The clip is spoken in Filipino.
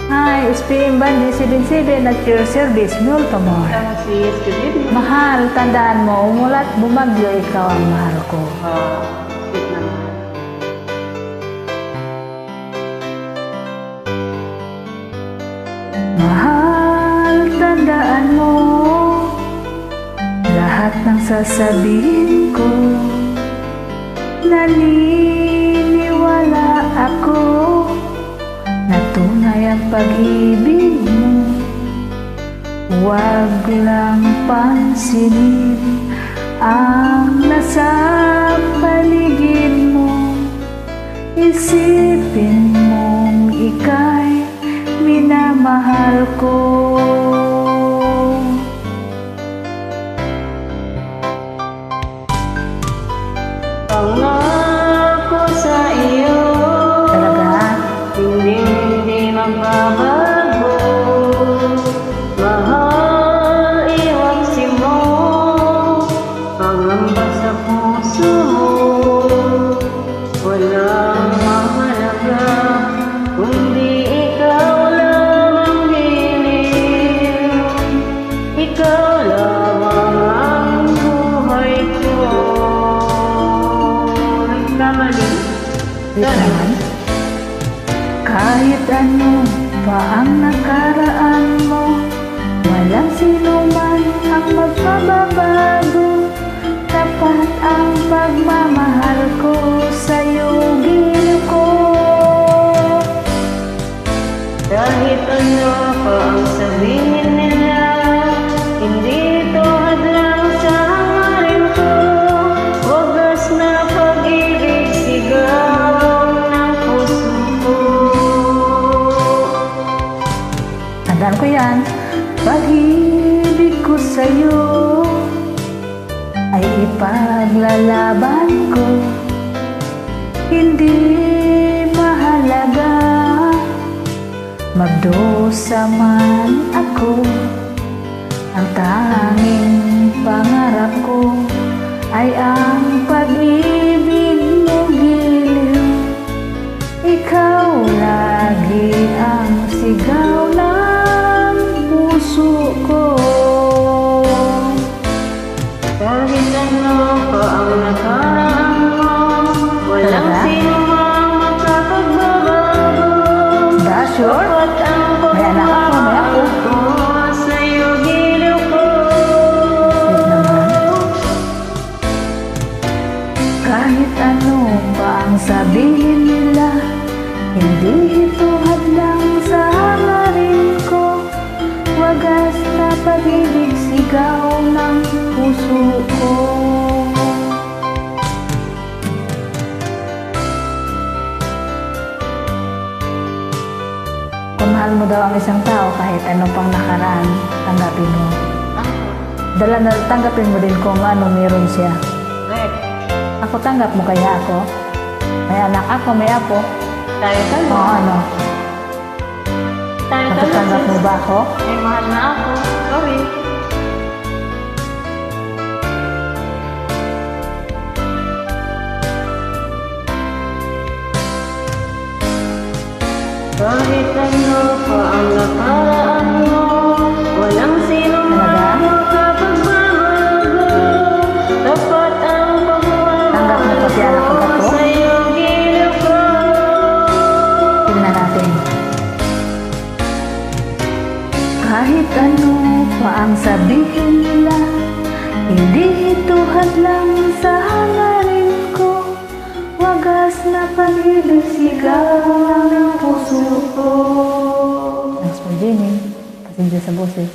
Hi, SPM Bandi 77 at your service, Multamore. Yes, good evening. Mahal, tandaan mo, umulat bumagyo, ikaw ang mahal ko. Sweet naman. Mahal, tandaan mo, lahat ng sasabihin ko, naniniwala ako, na tunay ang pag-ibig mo. Huwag lang pansinin ang nasa paligid mo. Isipin mong ika'y minamahal ko. Pangako sa iyo, Talaga? hindi magbabago. Mahal, iwaksi mo, pangamba sa puso mo. Walang mahalaga, kundi ikaw lang ang hiling. Ikaw lamang ang buhay ko. Kamali. Wait naman. Kahit ano pa ang nakaraan mo, walang sinuman ang magpababago. Tapat ang pagmamahal ko sa'yo, giliw ko. Kahit ano pa ang sabihin nila, hindi ito hadlang sa hangarin ko. Wagas na pag-ibig, sigaw ng puso ko. Tandaan ko yan. Pag-ibig ko sa'yo ay ipaglalaban ko. Hindi mahalaga magdusa man ako. Ang tanging pangarap ko ay ang pag-ibig mo, giliw. Ikaw lagi ang sigaw ng puso ko. Kahit ano pa ang nakaraan mo, walang Talaga? sino mang makapagbabago. Sure? Tapat ang May anak ako, may ako. pagmamahal ko sa'yo, giliw ko. Sweet naman. Kahit ano pa ang sabihin nila, hindi ito hadlang sa hangarin ko. Wagas na pag-ibig, sigaw ng puso ko. Kung mahal mo daw ang isang tao, kahit ano pang nakaraan, tanggapin mo. Tanggapin mo din kung ano meron siya. Right. Ako, tanggap mo kaya ako? May anak ako, may apo. Tayo-tayo. O ano? Tayo-tayo, Matatanggap mo sis. ba ako? May mahal na ako. Sorry. Kahit ano pa ang nakaraan mo, walang sino Talaga? man makapagbabago. Tapat ang Tanggap mo pagmamahal pa si anak ko ba ko to? sa'yo, giliw ko. Tingnan natin. Kahit ano pa ang sabihin nila, hindi ito hadlang sa hangarin ko. Wagas na pag-ibig, sigaw ng puso ko. Thanks for joining. Pasensya sa boses.